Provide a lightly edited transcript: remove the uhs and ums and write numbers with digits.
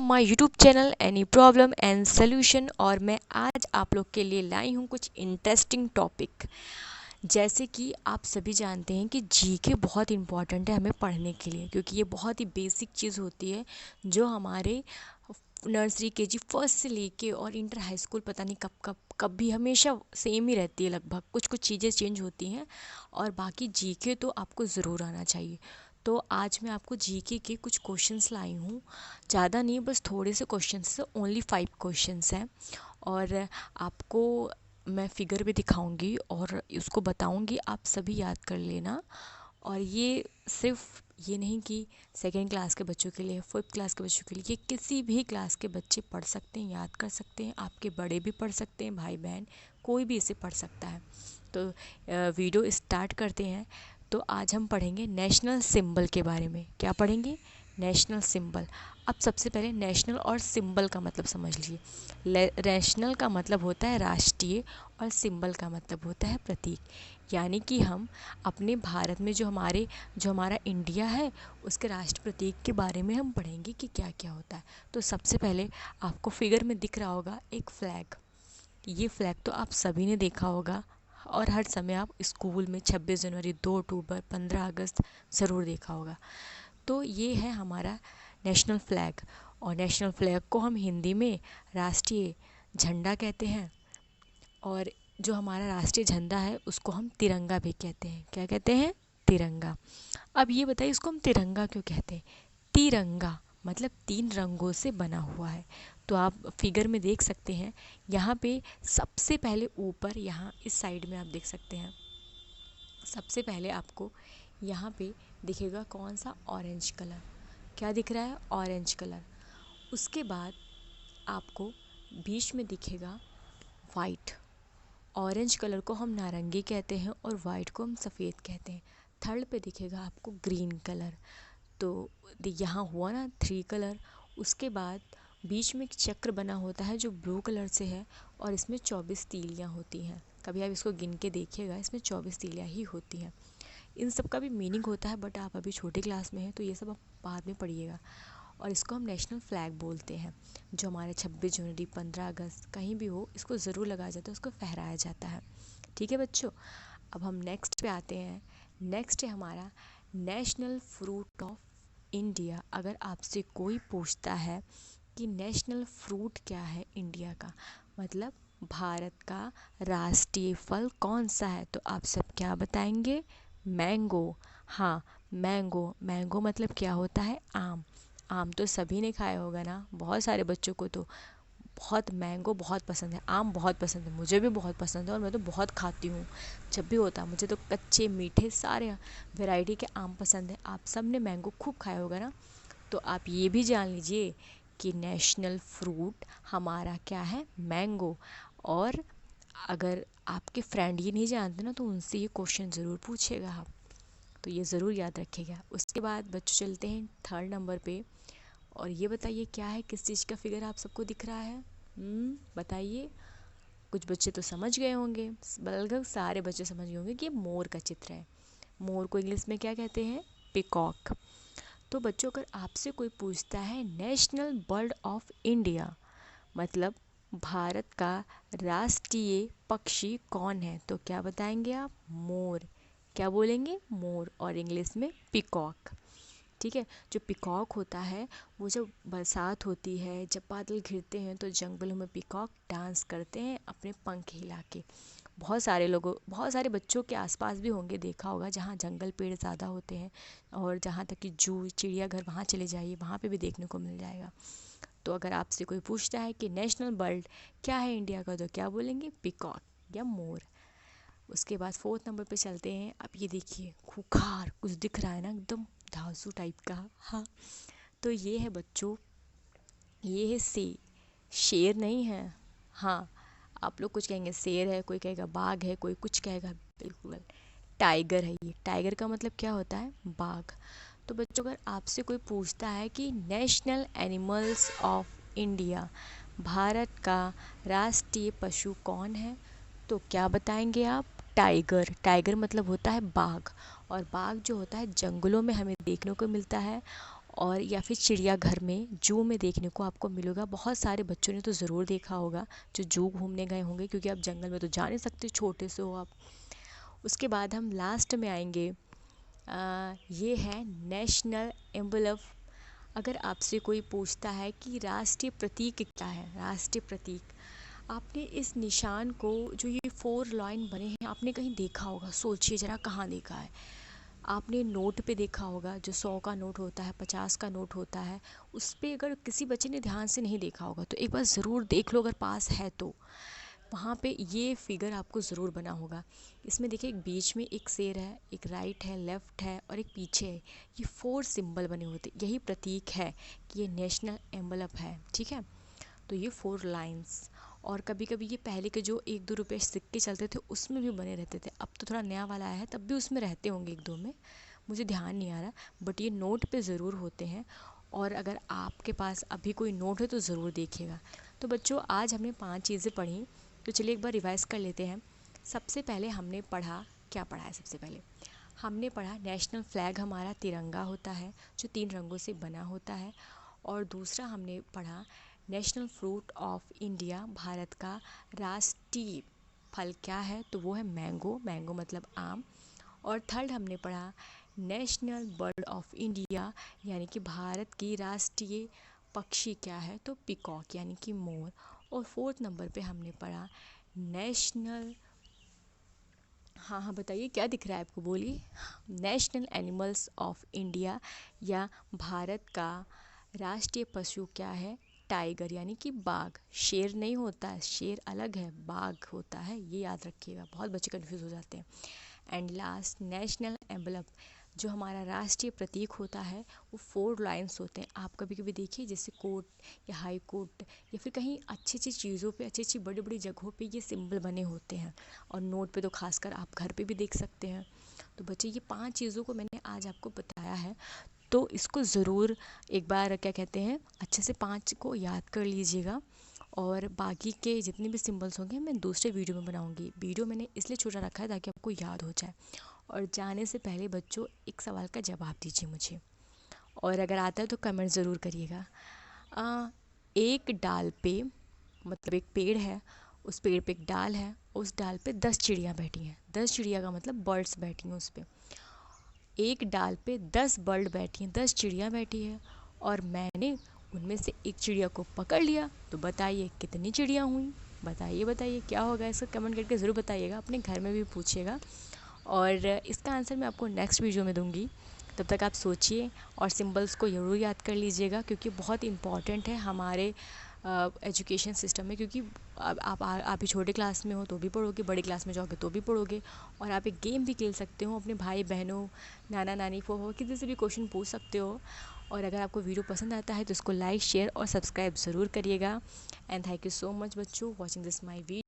My YouTube channel any problem and solution. और मैं आज आप लोग के लिए लाई हूँ कुछ इंटरेस्टिंग टॉपिक। जैसे कि आप सभी जानते हैं कि जीके बहुत इंपॉर्टेंट है हमें पढ़ने के लिए, क्योंकि ये बहुत ही बेसिक चीज़ होती है जो हमारे नर्सरी केजी फर्स्ट से लेके और इंटर हाई स्कूल पता नहीं कब भी हमेशा सेम ही रहती है। लगभग कुछ कुछ चीज़ें चेंज होती हैं और बाकी जीके तो आपको ज़रूर आना चाहिए। तो आज मैं आपको जीके के कुछ क्वेश्चंस लाई हूँ, ज़्यादा नहीं, बस थोड़े से क्वेश्चंस, ओनली 5 क्वेश्चंस हैं। और आपको मैं फिगर भी दिखाऊंगी और उसको बताऊंगी, आप सभी याद कर लेना। और ये सिर्फ ये नहीं कि सेकेंड क्लास के बच्चों के लिए, फिफ्थ क्लास के बच्चों के लिए, ये किसी भी क्लास के बच्चे पढ़ सकते हैं, याद कर सकते हैं। आपके बड़े भी पढ़ सकते हैं, भाई बहन कोई भी इसे पढ़ सकता है। तो वीडियो स्टार्ट करते हैं। तो आज हम पढ़ेंगे नेशनल सिंबल के बारे में। क्या पढ़ेंगे? National symbol. अब सबसे पहले नेशनल और सिंबल का मतलब समझ लीजिए। नेशनल का मतलब होता है राष्ट्रीय और सिंबल का मतलब होता है प्रतीक। यानी कि हम अपने भारत में जो हमारा इंडिया है उसके राष्ट्र प्रतीक के बारे में हम पढ़ेंगे कि क्या क्या होता है। तो सबसे पहले आपको फिगर में दिख रहा होगा एक फ्लैग। ये फ्लैग तो आप सभी ने देखा होगा और हर समय आप स्कूल में 26 जनवरी, 2 अक्टूबर, 15 अगस्त ज़रूर देखा होगा। तो ये है हमारा नेशनल फ्लैग। और नेशनल फ्लैग को हम हिंदी में राष्ट्रीय झंडा कहते हैं। और जो हमारा राष्ट्रीय झंडा है उसको हम तिरंगा भी कहते हैं। क्या कहते हैं? तिरंगा। अब ये बताइए इसको हम तिरंगा क्यों कहते हैं? तिरंगा मतलब 3 रंगों से बना हुआ है। तो आप फिगर में देख सकते हैं, यहाँ पे सबसे पहले ऊपर, यहाँ इस साइड में आप देख सकते हैं, सबसे पहले आपको यहाँ पे दिखेगा कौन सा? Orange colour. क्या दिख रहा है? Orange colour. उसके बाद आपको बीच में दिखेगा वाइट। ऑरेंज कलर को हम नारंगी कहते हैं और वाइट को हम सफ़ेद कहते हैं। थर्ड पे दिखेगा आपको ग्रीन कलर। तो यहाँ हुआ ना 3 कलर। उसके बाद बीच में एक चक्र बना होता है जो ब्लू कलर से है और इसमें 24 तीलियाँ होती हैं। कभी आप इसको गिन के देखिएगा, इसमें 24 तीलियाँ ही होती हैं। इन सब का भी मीनिंग होता है, बट आप अभी छोटे क्लास में हैं तो ये सब आप बाद में पढ़िएगा। और इसको हम नेशनल फ्लैग बोलते हैं। जो हमारे 26 जनवरी, 15 अगस्त कहीं भी हो, इसको ज़रूर लगाया जाता है, उसको फहराया जाता है। ठीक है बच्चों, अब हम नेक्स्ट पे आते हैं। नेक्स्ट है हमारा नेशनल फ्रूट ऑफ इंडिया। अगर आपसे कोई पूछता है कि नेशनल फ्रूट क्या है इंडिया का, मतलब भारत का राष्ट्रीय फल कौन सा है, तो आप सब क्या बताएंगे? मैंगो। हाँ, मैंगो। मैंगो मतलब क्या होता है? आम। आम तो सभी ने खाया होगा ना, बहुत सारे बच्चों को तो बहुत मैंगो बहुत पसंद है, आम बहुत पसंद है, मुझे भी बहुत पसंद है और मैं तो बहुत खाती हूँ। जब भी होता है मुझे तो कच्चे मीठे सारे वैरायटी के आम पसंद है। आप सब ने मैंगो खूब खाया होगा ना। तो आप ये भी जान लीजिए कि नेशनल फ्रूट हमारा क्या है? मैंगो। और अगर आपके फ्रेंड ये नहीं जानते ना तो उनसे ये क्वेश्चन ज़रूर पूछेगा आप, तो ये ज़रूर याद रखिएगा। उसके बाद बच्चों चलते हैं 3rd नंबर पे। और ये बताइए क्या है, किस चीज़ का फिगर आप सबको दिख रहा है? बताइए। कुछ बच्चे तो समझ गए होंगे, लगभग सारे बच्चे समझ गए होंगे कि ये मोर का चित्र है। मोर को इंग्लिश में क्या कहते हैं? पिकॉक। तो बच्चों अगर आपसे कोई पूछता है नेशनल बर्ड ऑफ इंडिया, मतलब भारत का राष्ट्रीय पक्षी कौन है, तो क्या बताएंगे आप? मोर। क्या बोलेंगे? मोर। और इंग्लिश में पिकॉक। ठीक है। जो पिकॉक होता है वो जब बरसात होती है, जब बादल घिरते हैं तो जंगलों में पिकॉक डांस करते हैं अपने पंख हिला के। बहुत सारे बच्चों के आसपास भी होंगे, देखा होगा जहाँ जंगल पेड़ ज़्यादा होते हैं। और जहाँ तक कि जू, चिड़ियाघर, वहाँ चले जाइए, वहाँ पे भी देखने को मिल जाएगा। तो अगर आपसे कोई पूछता है कि नेशनल बर्ड क्या है इंडिया का, तो क्या बोलेंगे? पिकॉक या मोर। उसके बाद 4th नंबर पे चलते हैं। अब ये देखिए खूंखार कुछ दिख रहा है ना, एकदम धांसू टाइप का। हाँ, तो ये है बच्चों, ये है शेर नहीं है। हाँ, आप लोग कुछ कहेंगे शेर है, कोई कहेगा बाघ है, कोई कुछ कहेगा, बिल्कुल टाइगर है। ये टाइगर का मतलब क्या होता है? बाघ। तो बच्चों अगर आपसे कोई पूछता है कि national animals of India, Bharat का राष्ट्रीय पशु कौन है, तो क्या बताएंगे आप? टाइगर। टाइगर मतलब होता है बाघ। और बाघ जो होता है जंगलों में हमें देखने को मिलता है और या फिर चिड़ियाघर में, जू में देखने को आपको मिलेगा। बहुत सारे बच्चों ने तो ज़रूर देखा होगा जो जू घूमने गए होंगे, क्योंकि आप जंगल में तो जा नहीं सकते, छोटे से हो आप। उसके बाद हम लास्ट में आएंगे, ये है नेशनल एम्बलम। अगर आपसे कोई पूछता है कि राष्ट्रीय प्रतीक क्या है, राष्ट्रीय प्रतीक, आपने इस निशान को, जो ये 4 लाइन बने हैं, आपने कहीं देखा होगा। सोचिए ज़रा कहाँ देखा है। आपने नोट पे देखा होगा, जो 100 का नोट होता है, 50 का नोट होता है, उस पर अगर किसी बच्चे ने ध्यान से नहीं देखा होगा तो एक बार ज़रूर देख लो, अगर पास है तो। वहाँ पे ये फिगर आपको ज़रूर बना होगा। इसमें देखिए, एक बीच में एक शेर है, एक राइट है, लेफ़्ट है और एक पीछे है। ये 4 सिंबल बने होते, यही प्रतीक है कि ये नेशनल एम्बलम है। ठीक है, तो ये 4 लाइंस। और कभी कभी ये पहले के जो 1-2 रुपये सिक्के चलते थे उसमें भी बने रहते थे। अब तो थोड़ा नया वाला आया है, तब भी उसमें रहते होंगे 1-2 में, मुझे ध्यान नहीं आ रहा, बट ये नोट पे ज़रूर होते हैं। और अगर आपके पास अभी कोई नोट है तो ज़रूर देखिएगा। तो बच्चों, आज हमने 5 चीज़ें पढ़ी, तो चलिए एक बार रिवाइज़ कर लेते हैं। सबसे पहले हमने पढ़ा, क्या पढ़ा है सबसे पहले? हमने पढ़ा नेशनल फ्लैग हमारा तिरंगा होता है, जो 3 रंगों से बना होता है। और दूसरा हमने पढ़ा national fruit of India, Bharat का राष्ट्रीय फल क्या है, तो वो है मैंगो, मैंगो मतलब आम। और थर्ड हमने पढ़ा नेशनल बर्ड ऑफ इंडिया, यानी कि भारत की राष्ट्रीय पक्षी क्या है, तो पीकॉक यानी कि मोर। और फोर्थ नंबर पे हमने पढ़ा नेशनल, हाँ हाँ बताइए क्या दिख रहा है आपको, बोलिए। नेशनल एनिमल्स ऑफ इंडिया, या भारत का राष्ट्रीय पशु क्या है, टाइगर यानी कि बाघ। शेर नहीं होता है, शेर अलग है, बाघ होता है, ये याद रखिएगा, बहुत बच्चे कंफ्यूज हो जाते हैं। एंड लास्ट नेशनल एम्बलम, जो हमारा राष्ट्रीय प्रतीक होता है, वो 4 लाइंस होते हैं। आप कभी कभी देखिए, जैसे कोर्ट या हाई कोर्ट या फिर कहीं अच्छी अच्छी चीज़ों पे, अच्छी अच्छी बड़ी बड़ी जगहों पे ये सिंबल बने होते हैं। और नोट पे तो खासकर आप घर पे भी देख सकते हैं। तो बच्चे, ये 5 चीज़ों को मैंने आज आपको बताया है, तो इसको ज़रूर एक बार क्या कहते हैं, अच्छे से 5 को याद कर लीजिएगा। और बाकी के जितने भी सिंबल्स होंगे मैं दूसरे वीडियो में बनाऊंगी। वीडियो मैंने इसलिए छोटा रखा है ताकि आपको याद हो जाए। और जाने से पहले बच्चों, एक सवाल का जवाब दीजिए मुझे, और अगर आता है तो कमेंट ज़रूर करिएगा। एक डाल पे, मतलब एक पेड़ है, उस पेड़ पे एक डाल है, उस डाल पे 10 चिड़ियाँ बैठी हैं। 10 चिड़िया का मतलब बर्ड्स बैठी हैं उस पर। एक डाल पे 10 बर्ड बैठी हैं, 10 चिड़िया बैठी है, और मैंने उनमें से एक चिड़िया को पकड़ लिया, तो बताइए कितनी चिड़िया हुई? बताइए बताइए क्या होगा, इसका कमेंट करके ज़रूर बताइएगा, अपने घर में भी पूछिएगा। और इसका आंसर मैं आपको नेक्स्ट वीडियो में दूंगी। तब तक आप सोचिए और सिंबल्स को ज़रूर याद कर लीजिएगा, क्योंकि बहुत इम्पॉर्टेंट है हमारे एजुकेशन सिस्टम में। क्योंकि अब आप ही छोटे क्लास में हो तो भी पढ़ोगे, बड़े क्लास में जाओगे तो भी पढ़ोगे। और आप एक गेम भी खेल सकते हो, अपने भाई बहनों, नाना नानी, फूफा, किसी से भी क्वेश्चन पूछ सकते हो। और अगर आपको वीडियो पसंद आता है तो इसको लाइक, शेयर और सब्सक्राइब ज़रूर करिएगा। And thank you so much बच्चों, वॉचिंग दिस माई वीडियो।